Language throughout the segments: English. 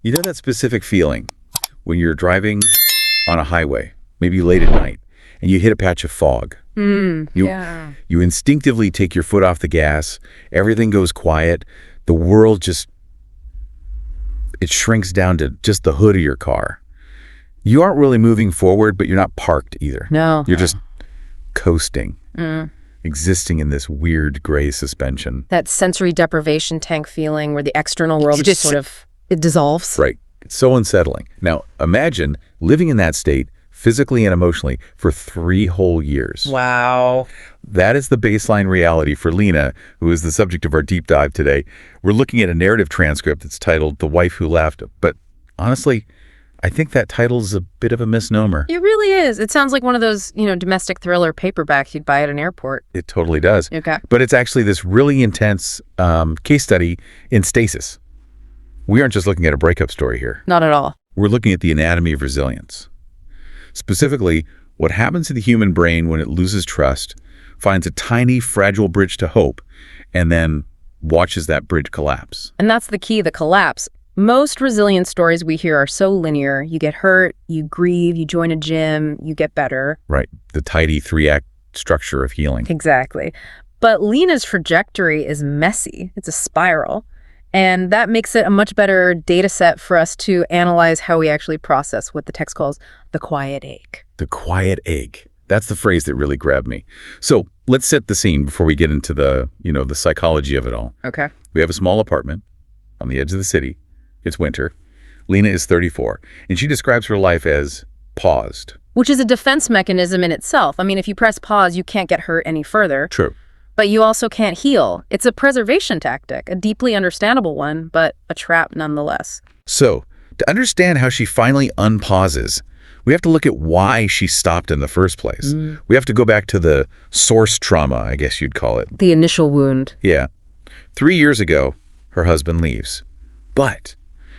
You know that specific feeling when you're driving on a highway, maybe late at night, and you hit a patch of fog. Yeah. You instinctively take your foot off the gas, everything goes quiet, the world it shrinks down to just the hood of your car. You aren't really moving forward, but you're not parked either. No. You're just coasting, existing in this weird gray suspension. That sensory deprivation tank feeling where the external world just sort of, it dissolves. Right. It's so unsettling. Now, imagine living in that state, physically and emotionally, for 3 whole years. Wow. That is the baseline reality for Lena, who is the subject of our deep dive today. We're looking at a narrative transcript that's titled The Wife Who Left, but honestly, I think that title's a bit of a misnomer. It really is. It sounds like one of those, domestic thriller paperbacks you'd buy at an airport. It totally does. Okay. But it's actually this really intense case study in stasis. We aren't just looking at a breakup story here. Not at all. We're looking at the anatomy of resilience. Specifically, what happens to the human brain when it loses trust, finds a tiny, fragile bridge to hope, and then watches that bridge collapse. And that's the key, the collapse. Most resilient stories we hear are so linear. You get hurt, you grieve, you join a gym, you get better. Right. The tidy 3-act structure of healing. Exactly. But Lena's trajectory is messy. It's a spiral. And that makes it a much better data set for us to analyze how we actually process what the text calls the quiet ache. The quiet ache. That's the phrase that really grabbed me. So let's set the scene before we get into the psychology of it all. Okay. We have a small apartment on the edge of the city. It's winter. Lena is 34, and she describes her life as paused. Which is a defense mechanism in itself. I mean, if you press pause, you can't get hurt any further. True. But you also can't heal. It's a preservation tactic, a deeply understandable one, but a trap nonetheless. So, to understand how she finally unpauses, we have to look at why she stopped in the first place. We have to go back to the source trauma, I guess you'd call it. The initial wound. Yeah. 3 years ago, her husband leaves. But,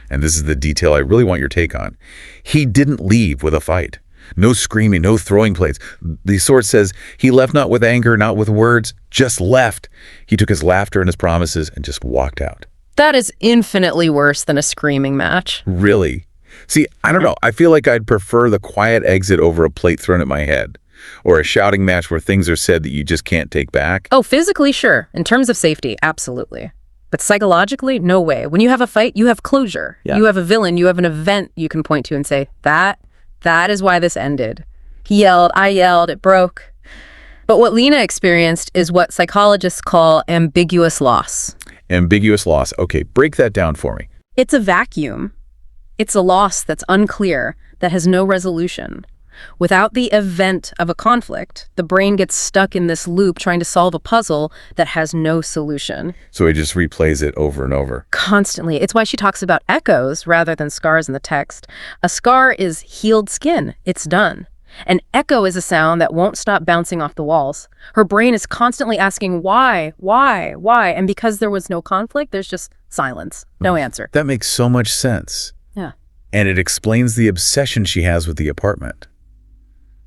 and this is the detail I really want your take on, he didn't leave with a fight. No screaming, no throwing plates. The source says he left not with anger, not with words, just left. He took his laughter and his promises and just walked out. That is infinitely worse than a screaming match. Really? See, I don't know. I feel like I'd prefer the quiet exit over a plate thrown at my head, or a shouting match where things are said that you just can't take back. Oh, physically, sure. In terms of safety, absolutely. But psychologically, no way. When you have a fight, you have closure. Yeah. You have a villain. You have an event you can point to and say, that is why this ended. He yelled, I yelled, it broke. But what Lena experienced is what psychologists call ambiguous loss. Ambiguous loss. Okay, break that down for me. It's a vacuum. It's a loss that's unclear, that has no resolution. Without the event of a conflict, the brain gets stuck in this loop trying to solve a puzzle that has no solution. So it just replays it over and over. Constantly. It's why she talks about echoes rather than scars in the text. A scar is healed skin. It's done. An echo is a sound that won't stop bouncing off the walls. Her brain is constantly asking why? And because there was no conflict, there's just silence. No answer. That makes so much sense. Yeah. And it explains the obsession she has with the apartment.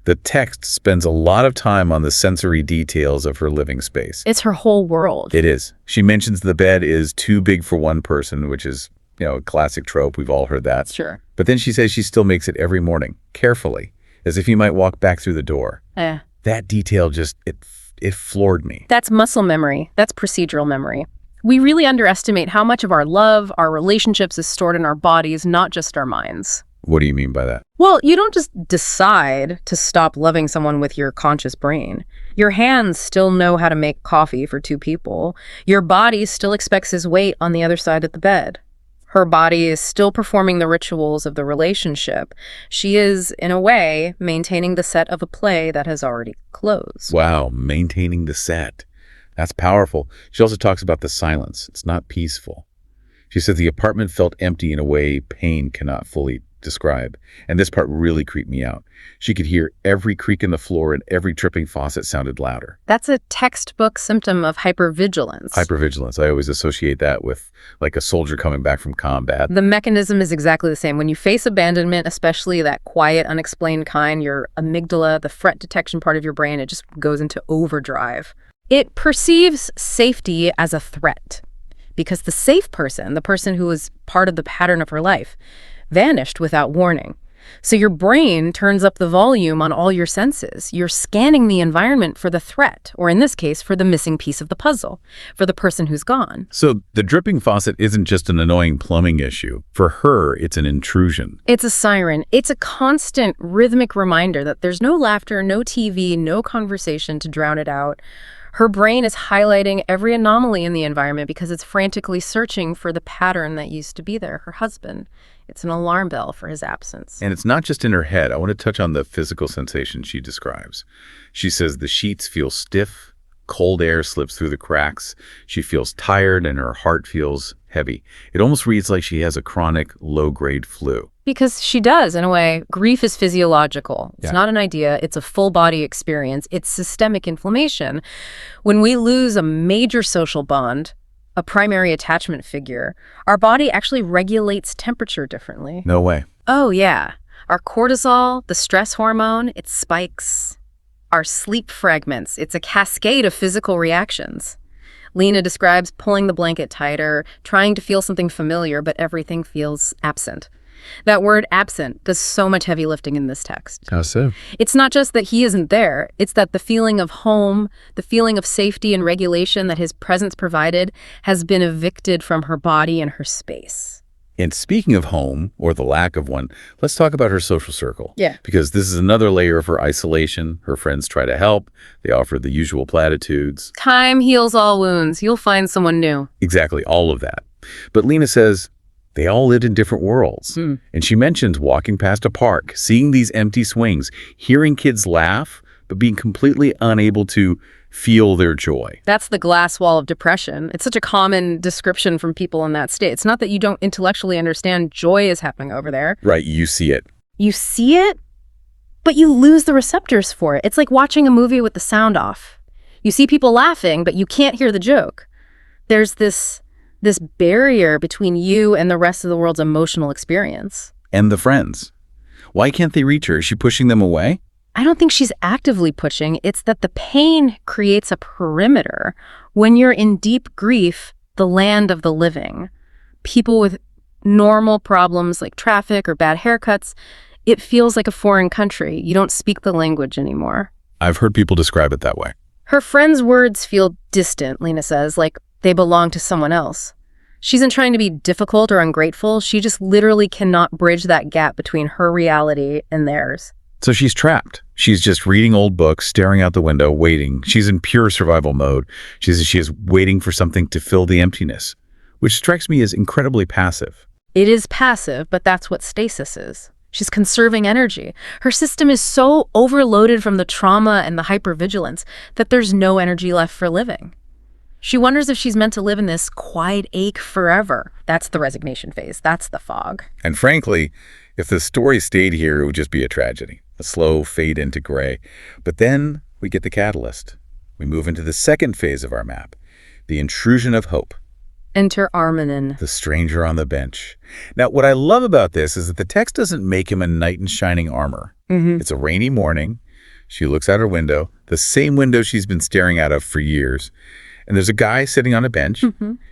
The text spends a lot of time on the sensory details of her living space. It's her whole world. It is. She mentions the bed is too big for one person, which is, a classic trope. We've all heard that. Sure. But then she says she still makes it every morning, carefully, as if you might walk back through the door. That detail just, it floored me. That's muscle memory. That's procedural memory. We really underestimate how much of our love, our relationships is stored in our bodies, not just our minds. What do you mean by that? Well, you don't just decide to stop loving someone with your conscious brain. Your hands still know how to make coffee for 2 people. Your body still expects his weight on the other side of the bed. Her body is still performing the rituals of the relationship. She is, in a way, maintaining the set of a play that has already closed. Wow, maintaining the set. That's powerful. She also talks about the silence. It's not peaceful. She says the apartment felt empty in a way pain cannot fully describe. And this part really creeped me out. She could hear every creak in the floor and every dripping faucet sounded louder. That's a textbook symptom of hypervigilance. Hypervigilance. I always associate that with like a soldier coming back from combat. The mechanism is exactly the same. When you face abandonment, especially that quiet, unexplained kind, your amygdala, the threat detection part of your brain, it just goes into overdrive. It perceives safety as a threat. because the safe person, the person who was part of the pattern of her life, vanished without warning. So your brain turns up the volume on all your senses. You're scanning the environment for the threat, or in this case, for the missing piece of the puzzle, for the person who's gone. So the dripping faucet isn't just an annoying plumbing issue. For her, it's an intrusion. It's a siren. It's a constant rhythmic reminder that there's no laughter, no TV, no conversation to drown it out. Her brain is highlighting every anomaly in the environment because it's frantically searching for the pattern that used to be there, her husband. It's an alarm bell for his absence. And it's not just in her head. I want to touch on the physical sensation she describes. She says the sheets feel stiff, cold air slips through the cracks. She feels tired and her heart feels heavy. It almost reads like she has a chronic, low-grade flu. Because she does, in a way. Grief is physiological. It's Yeah. not an idea. It's a full-body experience. It's systemic inflammation. When we lose a major social bond, a primary attachment figure, our body actually regulates temperature differently. No way. Oh, yeah. Our cortisol, the stress hormone, it spikes. Our sleep fragments, it's a cascade of physical reactions. Lena describes pulling the blanket tighter, trying to feel something familiar, but everything feels absent. That word absent does so much heavy lifting in this text. How so? It's not just that he isn't there, it's that the feeling of home, the feeling of safety and regulation that his presence provided has been evicted from her body and her space. And speaking of home, or the lack of one, let's talk about her social circle. Yeah. Because this is another layer of her isolation. Her friends try to help. They offer the usual platitudes. Time heals all wounds. You'll find someone new. Exactly, all of that. But Lena says they all lived in different worlds. And she mentions walking past a park, seeing these empty swings, hearing kids laugh, but being completely unable to feel their joy. That's the glass wall of depression. It's such a common description from people in that state. It's not that you don't intellectually understand joy is happening over there. Right, you see it. You see it, but you lose the receptors for it. It's like watching a movie with the sound off. You see people laughing, but you can't hear the joke. There's this barrier between you and the rest of the world's emotional experience. And the friends. Why can't they reach her? Is she pushing them away? I don't think she's actively pushing. It's that the pain creates a perimeter. When you're in deep grief, the land of the living, people with normal problems like traffic or bad haircuts, it feels like a foreign country. You don't speak the language anymore. I've heard people describe it that way. Her friends' words feel distant, Lena says, like they belong to someone else. She isn't trying to be difficult or ungrateful. She just literally cannot bridge that gap between her reality and theirs. So she's trapped. She's just reading old books, staring out the window, waiting. She's in pure survival mode. She is waiting for something to fill the emptiness, which strikes me as incredibly passive. It is passive, but that's what stasis is. She's conserving energy. Her system is so overloaded from the trauma and the hypervigilance that there's no energy left for living. She wonders if she's meant to live in this quiet ache forever. That's the resignation phase. That's the fog. And frankly, if the story stayed here, it would just be a tragedy, a slow fade into gray. But then we get the catalyst. We move into the second phase of our map, the intrusion of hope. Enter Armanen. The stranger on the bench. Now, what I love about this is that the text doesn't make him a knight in shining armor. It's a rainy morning. She looks out her window, the same window she's been staring out of for years. And there's a guy sitting on a bench.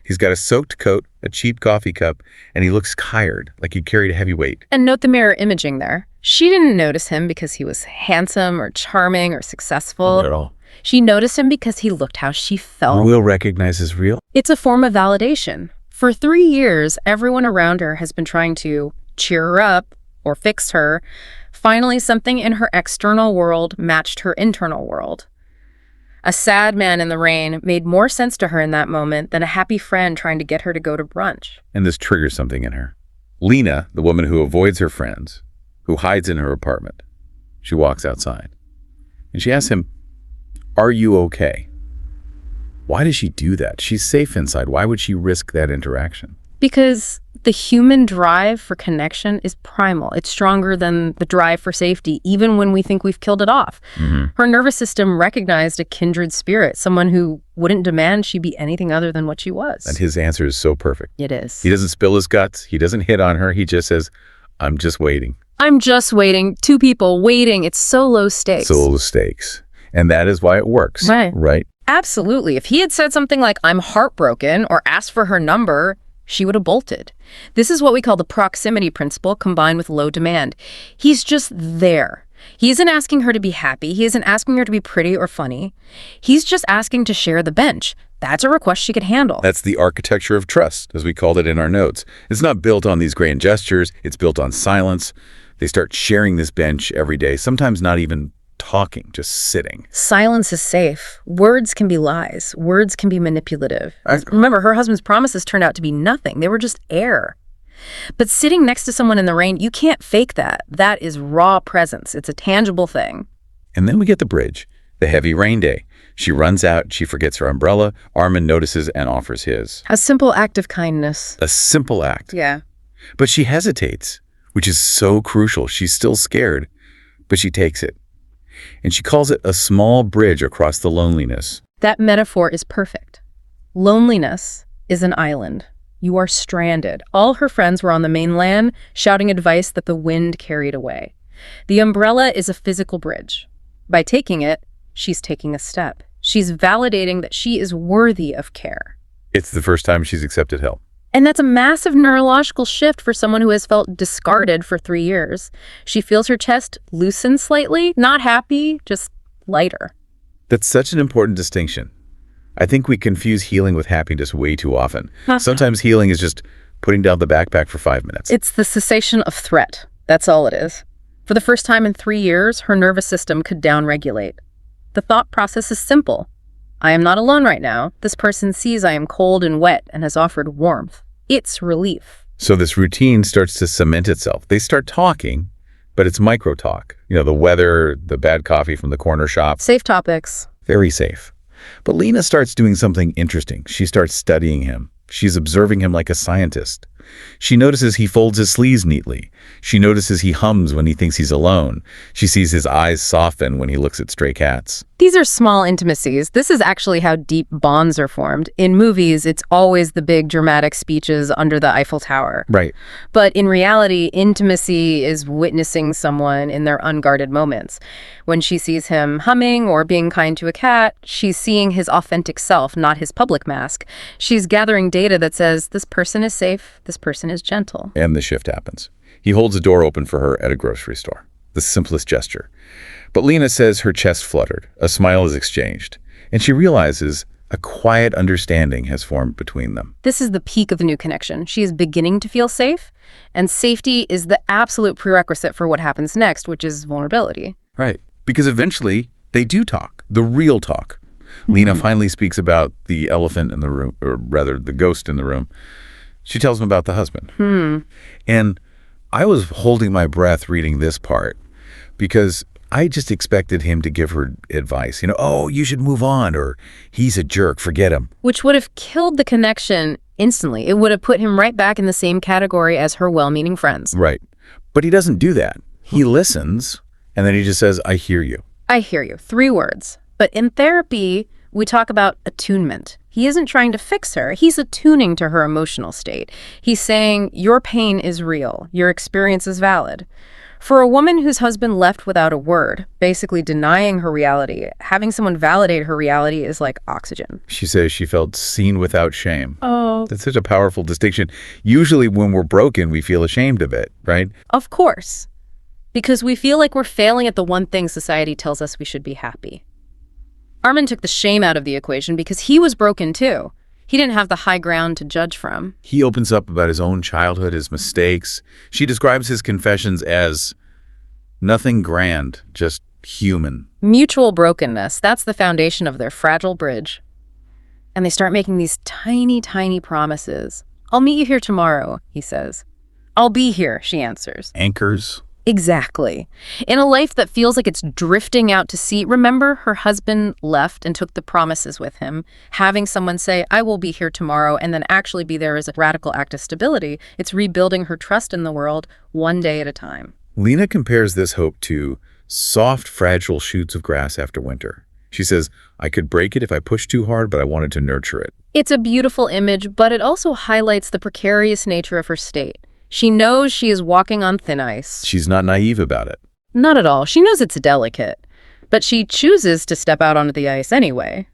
He's got a soaked coat, a cheap coffee cup, and he looks tired, like he carried a heavy weight. And note the mirror imaging there. She didn't notice him because he was handsome or charming or successful. Not at all. She noticed him because he looked how she felt. Will recognizes real. It's a form of validation. For 3 years, everyone around her has been trying to cheer her up or fix her. Finally, something in her external world matched her internal world. A sad man in the rain made more sense to her in that moment than a happy friend trying to get her to go to brunch. And this triggers something in her. Lena, the woman who avoids her friends, who hides in her apartment, she walks outside. And she asks him, "Are you okay?" Why does she do that? She's safe inside. Why would she risk that interaction? Because the human drive for connection is primal. It's stronger than the drive for safety, even when we think we've killed it off. Her nervous system recognized a kindred spirit, someone who wouldn't demand she be anything other than what she was. And his answer is so perfect. It is. He doesn't spill his guts. He doesn't hit on her. He just says, "I'm just waiting." I'm just waiting. 2 people waiting. It's so low stakes. So low stakes. And that is why it works. Right. Right? Absolutely. If he had said something like, I'm heartbroken, or asked for her number, she would have bolted. This is what we call the proximity principle combined with low demand. He's just there. He isn't asking her to be happy. He isn't asking her to be pretty or funny. He's just asking to share the bench. That's a request she could handle. That's the architecture of trust, as we called it in our notes. It's not built on these grand gestures. It's built on silence. They start sharing this bench every day, sometimes not even talking, just sitting. Silence is safe. Words can be lies. Words can be manipulative. Remember, her husband's promises turned out to be nothing. They were just air. But sitting next to someone in the rain, you can't fake that. That is raw presence. It's a tangible thing. And then we get the bridge, the heavy rain day. She runs out, she forgets her umbrella. Armin notices and offers his. A simple act of kindness. A simple act. Yeah. But she hesitates, which is so crucial. She's still scared, but she takes it. And she calls it a small bridge across the loneliness. That metaphor is perfect. Loneliness is an island. You are stranded. All her friends were on the mainland, shouting advice that the wind carried away. The umbrella is a physical bridge. By taking it, she's taking a step. She's validating that she is worthy of care. It's the first time she's accepted help. And that's a massive neurological shift for someone who has felt discarded for 3 years. She feels her chest loosen slightly, not happy, just lighter. That's such an important distinction. I think we confuse healing with happiness way too often. Sometimes healing is just putting down the backpack for 5 minutes. It's the cessation of threat. That's all it is. For the first time in 3 years, her nervous system could downregulate. The thought process is simple. I am not alone right now. This person sees I am cold and wet and has offered warmth. It's relief. So this routine starts to cement itself. They start talking, but it's micro talk. The weather, the bad coffee from the corner shop. Safe topics. Very safe. But Lena starts doing something interesting. She starts studying him. She's observing him like a scientist. She notices he folds his sleeves neatly. She notices he hums when he thinks he's alone. She sees his eyes soften when he looks at stray cats. These are small intimacies. This is actually how deep bonds are formed. In movies, it's always the big dramatic speeches under the Eiffel Tower. Right. But in reality, intimacy is witnessing someone in their unguarded moments. When she sees him humming or being kind to a cat, she's seeing his authentic self, not his public mask. She's gathering data that says this person is safe, this person is gentle. And the shift happens. He holds the door open for her at a grocery store. The simplest gesture. But Lena says her chest fluttered. A smile is exchanged. And she realizes a quiet understanding has formed between them. This is the peak of the new connection. She is beginning to feel safe, and safety is the absolute prerequisite for what happens next, which is vulnerability. Right. Because eventually they do talk, the real talk. Lena finally speaks about the elephant in the room, or rather the ghost in the room. She tells him about the husband. And I was holding my breath reading this part because I just expected him to give her advice. Oh, you should move on, or he's a jerk, forget him. Which would have killed the connection instantly. It would have put him right back in the same category as her well-meaning friends. Right. But he doesn't do that. He listens, and then he just says, I hear you. I hear you. 3 words. But in therapy, we talk about attunement. He isn't trying to fix her. He's attuning to her emotional state. He's saying, your pain is real. Your experience is valid. For a woman whose husband left without a word, basically denying her reality, having someone validate her reality is like oxygen. She says she felt seen without shame. Oh. That's such a powerful distinction. Usually when we're broken, we feel ashamed of it, right? Of course. Because we feel like we're failing at the one thing society tells us we should be happy. Armin took the shame out of the equation because he was broken too. He didn't have the high ground to judge from. He opens up about his own childhood, his mistakes. She describes his confessions as nothing grand, just human. Mutual brokenness, that's the foundation of their fragile bridge. And they start making these tiny, tiny promises. I'll meet you here tomorrow, he says. I'll be here, she answers. Anchors. Exactly. In a life that feels like it's drifting out to sea, remember her husband left and took the promises with him. Having someone say, I will be here tomorrow, and then actually be there is a radical act of stability. It's rebuilding her trust in the world one day at a time. Lena compares this hope to soft, fragile shoots of grass after winter. She says, I could break it if I pushed too hard, but I wanted to nurture it. It's a beautiful image, but it also highlights the precarious nature of her state. She knows she is walking on thin ice. She's not naive about it. Not at all. She knows it's delicate, but she chooses to step out onto the ice anyway.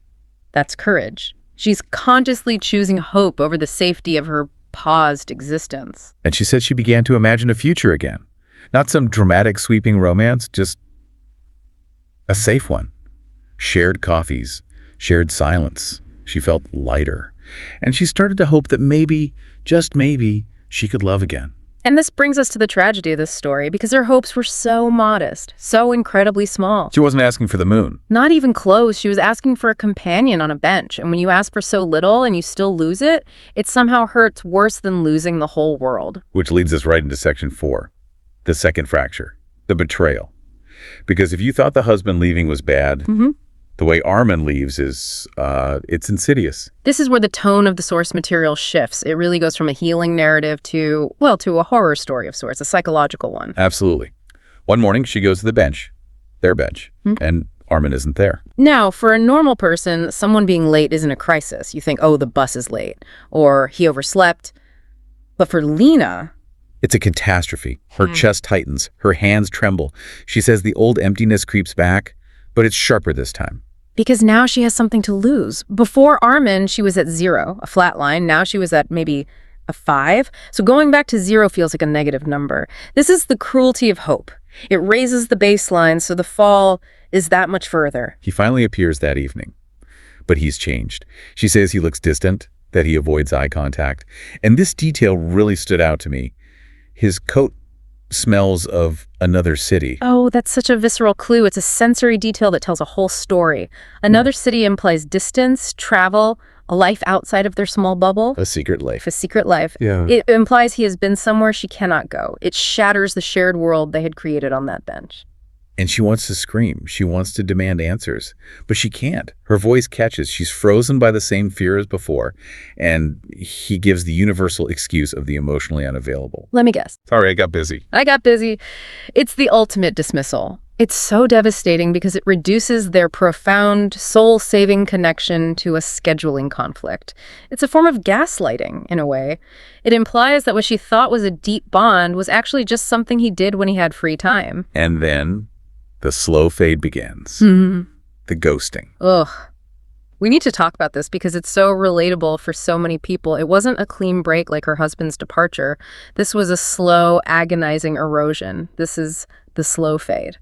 That's courage. She's consciously choosing hope over the safety of her paused existence. And she said she began to imagine a future again. Not some dramatic, sweeping romance, just a safe one. Shared coffees, shared silence. She felt lighter. And she started to hope that maybe, just maybe, she could love again. And this brings us to the tragedy of this story, because her hopes were so modest, so incredibly small. She wasn't asking for the moon. Not even close. She was asking for a companion on a bench. And when you ask for so little and you still lose it, it somehow hurts worse than losing the whole world. Which leads us right into section 4, the second fracture, the betrayal. Because if you thought the husband leaving was bad, the way Armin leaves is, it's insidious. This is where the tone of the source material shifts. It really goes from a healing narrative to a horror story of sorts, a psychological one. Absolutely. One morning, she goes to the bench, their bench, and Armin isn't there. Now, for a normal person, someone being late isn't a crisis. You think, oh, the bus is late, or he overslept. But for Lena, It's a catastrophe. Her chest tightens, her hands tremble. She says the old emptiness creeps back, but it's sharper this time. because now she has something to lose. Before Armin, she was at 0, a flat line. Now she was at maybe a 5. So going back to 0 feels like a negative number. This is the cruelty of hope. It raises the baseline, so the fall is that much further. He finally appears that evening, but he's changed. She says he looks distant, that he avoids eye contact. And this detail really stood out to me. His coat smells of another city. Oh, that's such a visceral clue. It's a sensory detail that tells a whole story. Another city implies distance, travel, a life outside of their small bubble. A secret life. A secret life. Yeah. It implies he has been somewhere she cannot go. It shatters the shared world they had created on that bench. And she wants to scream. She wants to demand answers. But she can't. Her voice catches. She's frozen by the same fear as before. And he gives the universal excuse of the emotionally unavailable. Let me guess. Sorry, I got busy. I got busy. It's the ultimate dismissal. It's so devastating because it reduces their profound, soul-saving connection to a scheduling conflict. It's a form of gaslighting, in a way. It implies that what she thought was a deep bond was actually just something he did when he had free time. And then the slow fade begins. Mm-hmm. The ghosting. Ugh. We need to talk about this because it's so relatable for so many people. It wasn't a clean break like her husband's departure. This was a slow, agonizing erosion. This is the slow fade.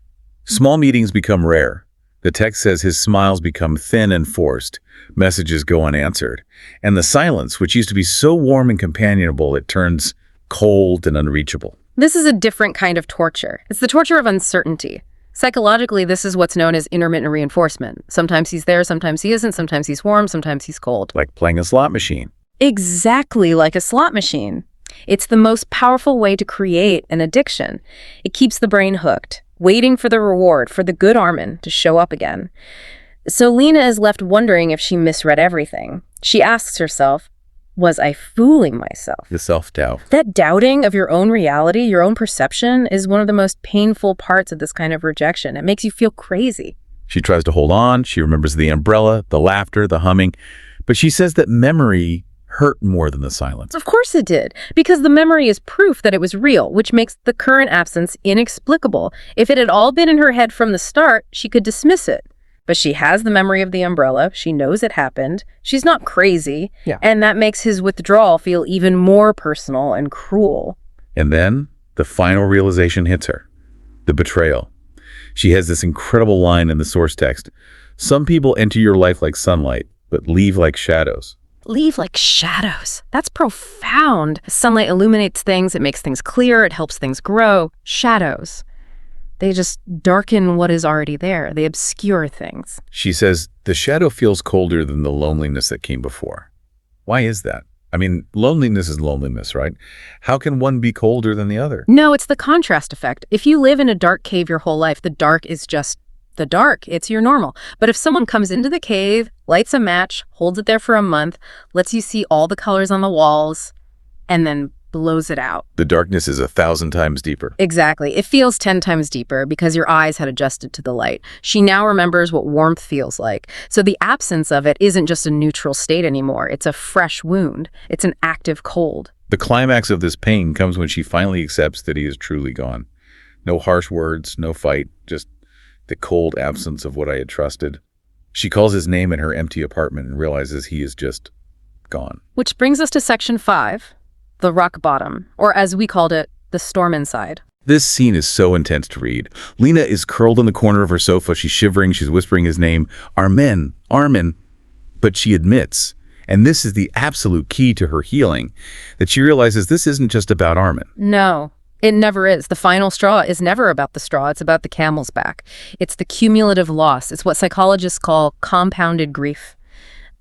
Small meetings become rare. The text says his smiles become thin and forced. Messages go unanswered. And the silence, which used to be so warm and companionable, it turns cold and unreachable. This is a different kind of torture. It's the torture of uncertainty. Psychologically, this is what's known as intermittent reinforcement. Sometimes he's there, sometimes he isn't, sometimes he's warm, sometimes he's cold. Like playing a slot machine. Exactly like a slot machine. It's the most powerful way to create an addiction. It keeps the brain hooked, waiting for the reward, for the good Armin to show up again. So Lena is left wondering if she misread everything. She asks herself, was I fooling myself? The self-doubt. That doubting of your own reality, your own perception, is one of the most painful parts of this kind of rejection. It makes you feel crazy. She tries to hold on. She remembers the umbrella, the laughter, the humming. But she says that memory hurt more than the silence. Of course it did, because the memory is proof that it was real, which makes the current absence inexplicable. If it had all been in her head from the start, she could dismiss it. But she has the memory of the umbrella. She knows it happened. She's not crazy. Yeah. And that makes his withdrawal feel even more personal and cruel. And then the final realization hits her. The betrayal. She has this incredible line in the source text. Some people enter your life like sunlight, but leave like shadows. Leave like shadows. That's profound. Sunlight illuminates things. It makes things clear. It helps things grow. Shadows. They just darken what is already there. They obscure things. She says the shadow feels colder than the loneliness that came before. Why is that? I mean, loneliness is loneliness, right? How can one be colder than the other? No, it's the contrast effect. If you live in a dark cave your whole life, the dark is just the dark. It's your normal. But if someone comes into the cave, lights a match, holds it there for a month, lets you see all the colors on the walls, and then blows it out. The darkness is 1,000 times deeper. Exactly. It feels 10 times deeper because your eyes had adjusted to the light. She now remembers what warmth feels like. So the absence of it isn't just a neutral state anymore. It's a fresh wound. It's an active cold. The climax of this pain comes when she finally accepts that he is truly gone. No harsh words, no fight, just the cold absence of what I had trusted. She calls his name in her empty apartment and realizes he is just gone. Which brings us to section 5, the rock bottom, or as we called it, the storm inside. This scene is so intense to read. Lena is curled in the corner of her sofa. She's shivering. She's whispering his name, Armin, Armin. But she admits, and this is the absolute key to her healing, that she realizes this isn't just about Armin. No, it never is. The final straw is never about the straw. It's about the camel's back. It's the cumulative loss. It's what psychologists call compounded grief.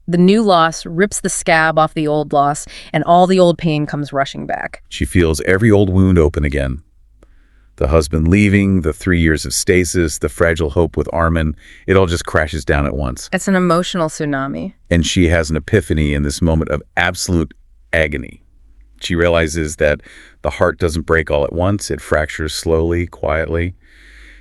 The new loss rips the scab off the old loss, and all the old pain comes rushing back. She feels every old wound open again. The husband leaving, the 3 years of stasis, the fragile hope with Armin, it all just crashes down at once. It's an emotional tsunami. And she has an epiphany in this moment of absolute agony. She realizes that the heart doesn't break all at once. It fractures slowly, quietly.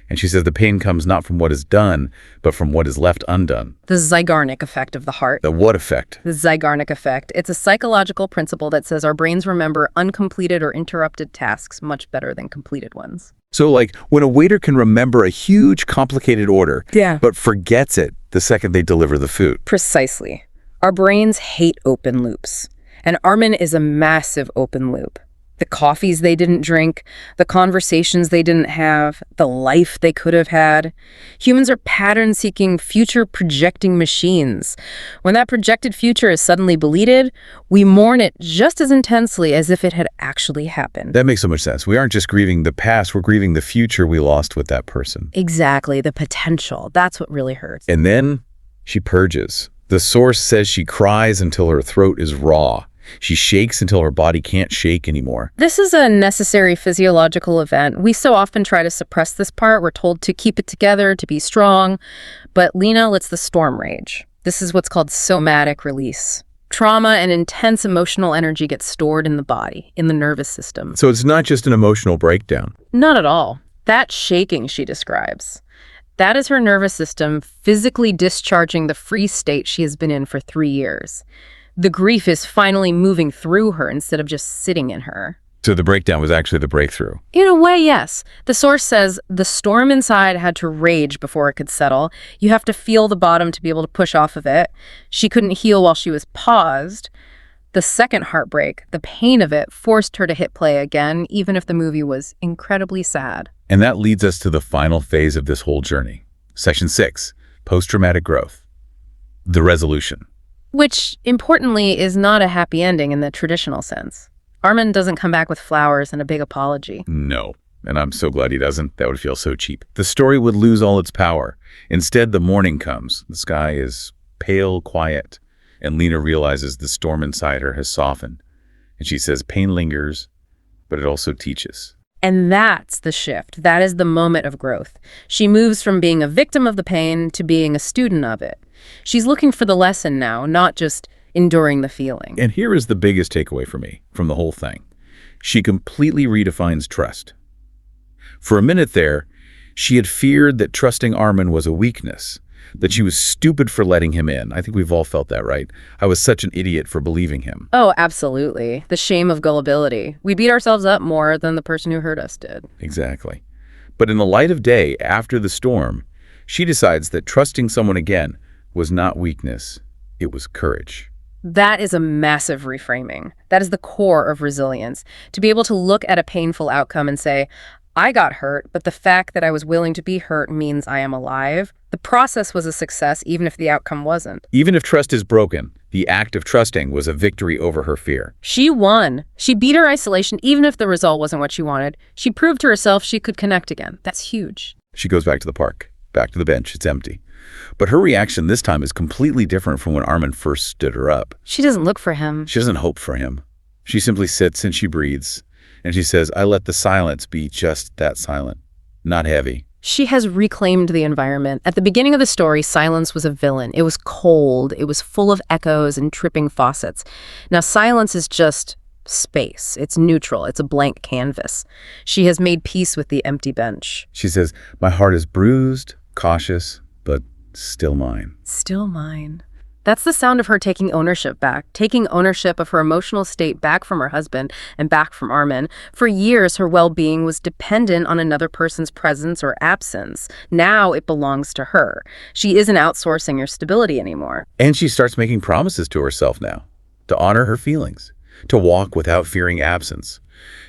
And she says the pain comes not from what is done, but from what is left undone. The Zeigarnik effect of the heart. The what effect? The Zeigarnik effect. It's a psychological principle that says our brains remember uncompleted or interrupted tasks much better than completed ones. So like when a waiter can remember a huge, complicated order, Yeah. but forgets it the second they deliver the food. Precisely. Our brains hate open loops. And Armin is a massive open loop. The coffees they didn't drink, the conversations they didn't have, the life they could have had. Humans are pattern-seeking, future-projecting machines. When that projected future is suddenly deleted, we mourn it just as intensely as if it had actually happened. That makes so much sense. We aren't just grieving the past, we're grieving the future we lost with that person. Exactly, the potential. That's what really hurts. And then she purges. The source says she cries until her throat is raw. She shakes until her body can't shake anymore. This is a necessary physiological event. We so often try to suppress this part. We're told to keep it together, to be strong. But Lena lets the storm rage. This is what's called somatic release. Trauma and intense emotional energy get stored in the body, in the nervous system. So it's not just an emotional breakdown. Not at all. That shaking she describes, that is her nervous system physically discharging the freeze state she has been in for 3 years. The grief is finally moving through her instead of just sitting in her. So the breakdown was actually the breakthrough. In a way, yes. The source says the storm inside had to rage before it could settle. You have to feel the bottom to be able to push off of it. She couldn't heal while she was paused. The second heartbreak, the pain of it, forced her to hit play again, even if the movie was incredibly sad. And that leads us to the final phase of this whole journey. Section 6, post-traumatic growth. The resolution. Which, importantly, is not a happy ending in the traditional sense. Armin doesn't come back with flowers and a big apology. No, and I'm so glad he doesn't. That would feel so cheap. The story would lose all its power. Instead, the morning comes. The sky is pale, quiet, and Lena realizes the storm inside her has softened. And she says pain lingers, but it also teaches. And that's the shift. That is the moment of growth. She moves from being a victim of the pain to being a student of it. She's looking for the lesson now, not just enduring the feeling. And here is the biggest takeaway for me from the whole thing. She completely redefines trust. For a minute there, she had feared that trusting Armin was a weakness, that she was stupid for letting him in. I think we've all felt that, right? I was such an idiot for believing him. Oh, absolutely. The shame of gullibility. We beat ourselves up more than the person who hurt us did. Exactly. But in the light of day, after the storm, she decides that trusting someone again was not weakness, it was courage. That is a massive reframing. That is the core of resilience. To be able to look at a painful outcome and say, I got hurt, but the fact that I was willing to be hurt means I am alive. The process was a success, even if the outcome wasn't. Even if trust is broken, the act of trusting was a victory over her fear. She won. She beat her isolation, even if the result wasn't what she wanted. She proved to herself she could connect again. That's huge. She goes back to the park, back to the bench. It's empty. But her reaction this time is completely different from when Armin first stood her up. She doesn't look for him. She doesn't hope for him. She simply sits and she breathes. And she says, I let the silence be just that silent, not heavy. She has reclaimed the environment. At the beginning of the story, silence was a villain. It was cold. It was full of echoes and tripping faucets. Now, silence is just space. It's neutral. It's a blank canvas. She has made peace with the empty bench. She says, my heart is bruised, cautious, but still mine. Still mine. That's the sound of her taking ownership back, taking ownership of her emotional state back from her husband and back from Armin. For years, her well-being was dependent on another person's presence or absence. Now it belongs to her. She isn't outsourcing her stability anymore. And she starts making promises to herself now, to honor her feelings, to walk without fearing absence.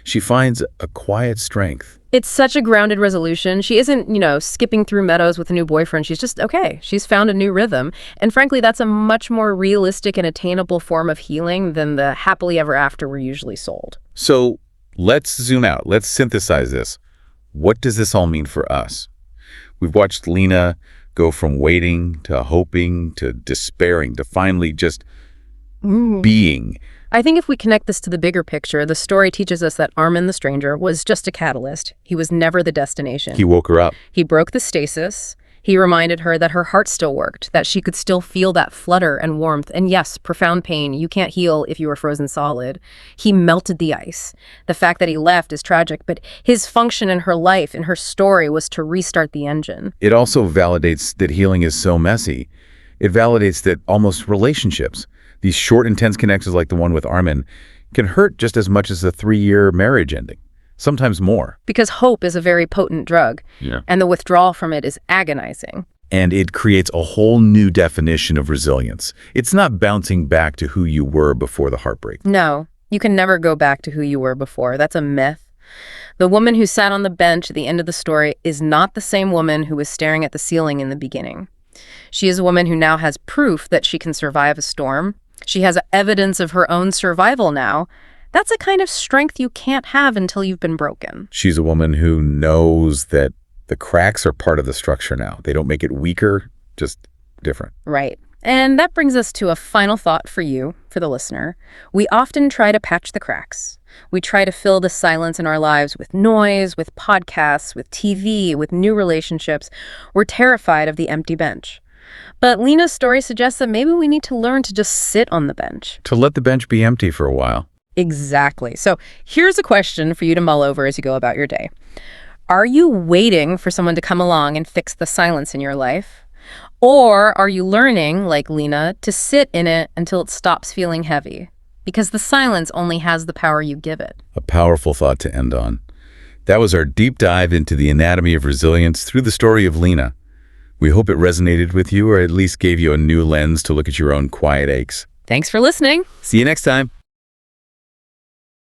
She finds a quiet strength. It's such a grounded resolution. She isn't, skipping through meadows with a new boyfriend. She's just, okay, she's found a new rhythm. And frankly, that's a much more realistic and attainable form of healing than the happily ever after we're usually sold. So let's zoom out. Let's synthesize this. What does this all mean for us? We've watched Lena go from waiting to hoping to despairing to finally just being. I think if we connect this to the bigger picture, the story teaches us that Armin the stranger was just a catalyst. He was never the destination. He woke her up. He broke the stasis. He reminded her that her heart still worked, that she could still feel that flutter and warmth. And yes, profound pain. You can't heal if you are frozen solid. He melted the ice. The fact that he left is tragic, but his function in her life, in her story, was to restart the engine. It also validates that healing is so messy. It validates that almost relationships, these short, intense connections like the one with Armin, can hurt just as much as a 3-year marriage ending, sometimes more. Because hope is a very potent drug, and the withdrawal from it is agonizing. And it creates a whole new definition of resilience. It's not bouncing back to who you were before the heartbreak. No, you can never go back to who you were before. That's a myth. The woman who sat on the bench at the end of the story is not the same woman who was staring at the ceiling in the beginning. She is a woman who now has proof that she can survive a storm. She has evidence of her own survival now. That's a kind of strength you can't have until you've been broken. She's a woman who knows that the cracks are part of the structure now. They don't make it weaker, just different. Right. And that brings us to a final thought for you, for the listener. We often try to patch the cracks. We try to fill the silence in our lives with noise, with podcasts, with TV, with new relationships. We're terrified of the empty bench. But Lena's story suggests that maybe we need to learn to just sit on the bench. To let the bench be empty for a while. Exactly. So here's a question for you to mull over as you go about your day. Are you waiting for someone to come along and fix the silence in your life? Or are you learning, like Lena, to sit in it until it stops feeling heavy? Because the silence only has the power you give it. A powerful thought to end on. That was our deep dive into the anatomy of resilience through the story of Lena. We hope it resonated with you or at least gave you a new lens to look at your own quiet aches. Thanks for listening. See you next time.